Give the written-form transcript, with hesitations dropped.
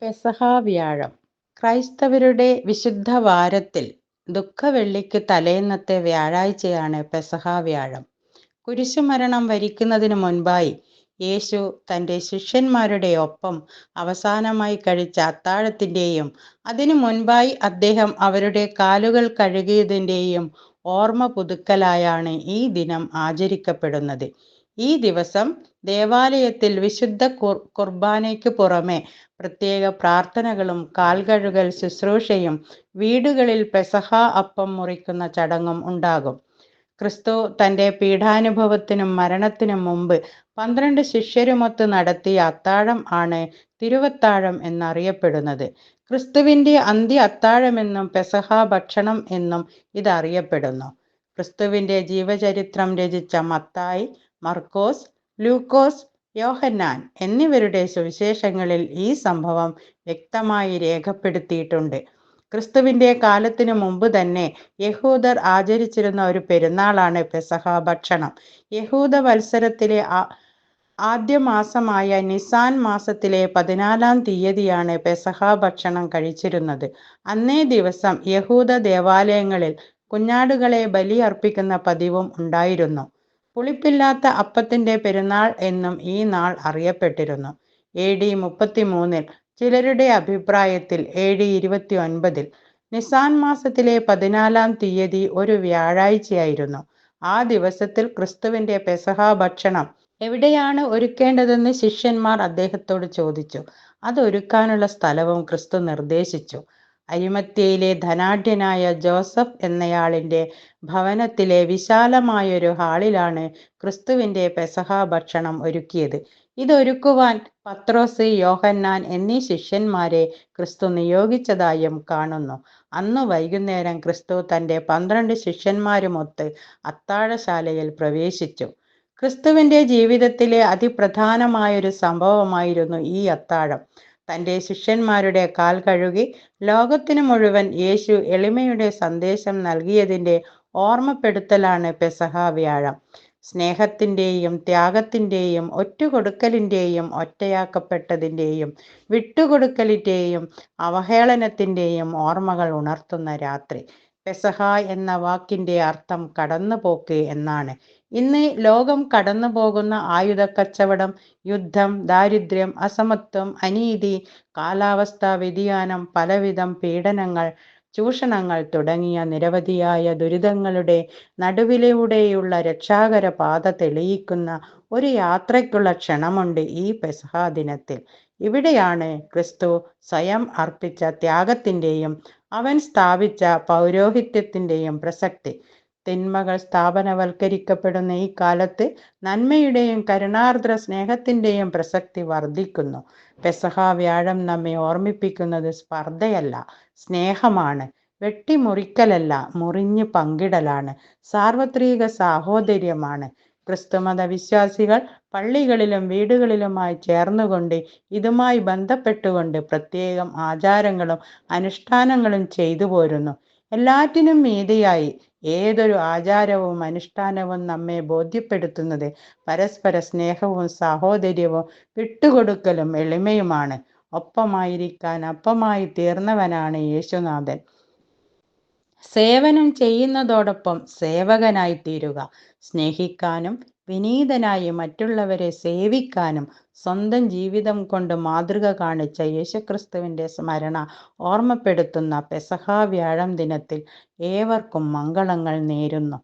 പെസഹ വ്യാഴം. ക്രൈസ്തവരുടെ വിശുദ്ധ വാരത്തിൽ ദുഃഖവെള്ളിക്ക് തലേന്നത്തെ വ്യാഴാഴ്ചയാണ് പെസഹ വ്യാഴം. കുരിശുമരണം വരിക്കുന്നതിനു മുൻപായി യേശു തൻ്റെ ശിഷ്യന്മാരുടെ ഒപ്പം അവസാനമായി കഴിച്ച അത്താഴത്തിൻ്റെയും അതിനു മുൻപായി അദ്ദേഹം അവരുടെ കാലുകൾ കഴുകിയതിൻ്റെയും ഓർമ്മ പുതുക്കലായാണ് ഈ ദിനം ആചരിക്കപ്പെടുന്നത്. ഈ ദിവസം ദേവാലയത്തിൽ വിശുദ്ധ കുർബാനയ്ക്ക് പുറമെ പ്രത്യേക പ്രാർത്ഥനകളും കാൽകഴുകൽ ശുശ്രൂഷയും വീടുകളിൽ പെസഹ അപ്പം മുറിക്കുന്ന ചടങ്ങും ഉണ്ടാകും. ക്രിസ്തു തൻ്റെ പീഡാനുഭവത്തിനും മരണത്തിനും മുമ്പ് 12 ശിഷ്യരുമൊത്ത് നടത്തിയ അത്താഴം ആണ് തിരുവത്താഴം എന്നറിയപ്പെടുന്നത്. ക്രിസ്തുവിൻ്റെ അന്ത്യ അത്താഴമെന്നും പെസഹ ഭക്ഷണം എന്നും ഇതറിയപ്പെടുന്നു. ക്രിസ്തുവിൻ്റെ ജീവചരിത്രം രചിച്ച മത്തായി, മർക്കോസ്, ലൂക്കോസ്, യോഹന്നാൻ എന്നിവരുടെ സുവിശേഷങ്ങളിൽ ഈ സംഭവം വ്യക്തമായി രേഖപ്പെടുത്തിയിട്ടുണ്ട്. ക്രിസ്തുവിൻ്റെ കാലത്തിനു മുമ്പ് തന്നെ യഹൂദർ ആചരിച്ചിരുന്ന ഒരു പെരുന്നാളാണ് പെസഹ ഭക്ഷണം. യഹൂദ വത്സരത്തിലെ ആദ്യ മാസമായ നിസാൻ മാസത്തിലെ 14-ാം തീയതിയാണ് പെസഹ ഭക്ഷണം കഴിച്ചിരുന്നത്. അന്നേ ദിവസം യഹൂദ ദേവാലയങ്ങളിൽ കുഞ്ഞാടുകളെ ബലിയർപ്പിക്കുന്ന പതിവും ഉണ്ടായിരുന്നു. പുളിപ്പില്ലാത്ത അപ്പത്തിൻ്റെ പെരുന്നാൾ എന്നും ഈ നാൾ അറിയപ്പെട്ടിരുന്നു. AD 33-ൽ, ചിലരുടെ അഭിപ്രായത്തിൽ AD 29-ൽ, നിസാൻ മാസത്തിലെ 14-ാം തീയതി ഒരു വ്യാഴാഴ്ചയായിരുന്നു. ആ ദിവസത്തിൽ ക്രിസ്തുവിൻ്റെ പെസഹ ഭക്ഷണം എവിടെയാണ് ഒരുക്കേണ്ടതെന്ന് ശിഷ്യന്മാർ അദ്ദേഹത്തോട് ചോദിച്ചു. അതൊരുക്കാനുള്ള സ്ഥലവും ക്രിസ്തു നിർദ്ദേശിച്ചു. അരിമത്യയിലെ ധനാഢ്യനായ ജോസഫ് എന്നയാളിൻ്റെ ഭവനത്തിലെ വിശാലമായൊരു ഹാളിലാണ് ക്രിസ്തുവിൻ്റെ പെസഹ ഭക്ഷണം ഒരുക്കിയത്. ഇതൊരുക്കുവാൻ പത്രോസ്, യോഹന്നാൻ എന്നീ ശിഷ്യന്മാരെ ക്രിസ്തു നിയോഗിച്ചതായും കാണുന്നു. അന്നു വൈകുന്നേരം ക്രിസ്തു തൻ്റെ 12 ശിഷ്യന്മാരുമൊത്ത് അത്താഴശാലയിൽ പ്രവേശിച്ചു. ക്രിസ്തുവിൻ്റെ ജീവിതത്തിലെ അതിപ്രധാനമായൊരു സംഭവമായിരുന്നു ഈ അത്താഴം. തൻ്റെ ശിഷ്യന്മാരുടെ കാൽ കഴുകി ലോകത്തിനു മുഴുവൻ യേശു എളിമയുടെ സന്ദേശം നൽകിയതിൻ്റെ ഓർമ്മപ്പെടുത്തലാണ് പെസഹ വ്യാഴം. സ്നേഹത്തിൻ്റെയും ത്യാഗത്തിൻ്റെയും ഒറ്റുകൊടുക്കലിൻ്റെയും ഒറ്റയാക്കപ്പെട്ടതിൻ്റെയും വിട്ടുകൊടുക്കലിൻ്റെയും അവഹേളനത്തിൻ്റെയും ഓർമ്മകൾ ഉണർത്തുന്ന രാത്രി. പെസഹ എന്ന വാക്കിൻ്റെ അർത്ഥം കടന്നുപോക്ക് എന്നാണ്. ഇന്ന് ലോകം കടന്നുപോകുന്ന ആയുധക്കച്ചവടം, യുദ്ധം, ദാരിദ്ര്യം, അസമത്വം, അനീതി, കാലാവസ്ഥാ വ്യതിയാനം, പലവിധം പീഡനങ്ങൾ, ചൂഷണങ്ങൾ തുടങ്ങിയ നിരവധിയായ ദുരിതങ്ങളുടെ നടുവിലൂടെയുള്ള രക്ഷാകര പാത തെളിയിക്കുന്ന ഒരു യാത്രയ്ക്കുള്ള ക്ഷണമുണ്ട് ഈ പെസഹ ദിനത്തിൽ. ഇവിടെയാണ് ക്രിസ്തു സ്വയം അർപ്പിച്ച ത്യാഗത്തിൻ്റെയും അവൻ സ്ഥാപിച്ച പൗരോഹിത്യത്തിൻ്റെയും പ്രസക്തി. തിന്മകൾ സ്ഥാപനവൽക്കരിക്കപ്പെടുന്ന ഈ കാലത്ത് നന്മയുടെയും കരുണാർദ്ര സ്നേഹത്തിൻ്റെയും പ്രസക്തി വർദ്ധിക്കുന്നു. പെസഹ വ്യാഴം നമ്മെ ഓർമ്മിപ്പിക്കുന്നത് സ്പർദ്ധയല്ല, സ്നേഹമാണ്. വെട്ടിമുറിക്കലല്ല, മുറിഞ്ഞ് പങ്കിടലാണ്. സാർവത്രിക സാഹോദര്യമാണ്. ക്രിസ്തുമത വിശ്വാസികൾ പള്ളികളിലും വീടുകളിലുമായി ചേർന്നുകൊണ്ട് ഇതുമായി ബന്ധപ്പെട്ടുകൊണ്ട് പ്രത്യേകം ആചാരങ്ങളും അനുഷ്ഠാനങ്ങളും ചെയ്തു പോരുന്നു. എല്ലാറ്റിനും മീതെയായി ഏതൊരു ആചാരവും അനുഷ്ഠാനവും നമ്മെ ബോധ്യപ്പെടുത്തുന്നത് പരസ്പര സ്നേഹവും സാഹോദര്യവും വിട്ടുകൊടുക്കലും എളിമയുമാണ്. ഒപ്പമായിരിക്കാൻ അപ്പമായി തീർന്നവനാണ് യേശുനാഥൻ. സേവനം ചെയ്യുന്നതോടൊപ്പം സേവകനായി തീരുക. സ്നേഹിക്കാനും വിനീതനായി മറ്റുള്ളവരെ സേവിക്കാനും സ്വന്തം ജീവിതം കൊണ്ട് മാതൃക കാണിച്ച യേശുക്രിസ്തുവിൻ്റെ സ്മരണ ഓർമ്മപ്പെടുത്തുന്ന പെസഹ വ്യാഴം ദിനത്തിൽ ഏവർക്കും മംഗളങ്ങൾ നേരുന്നു.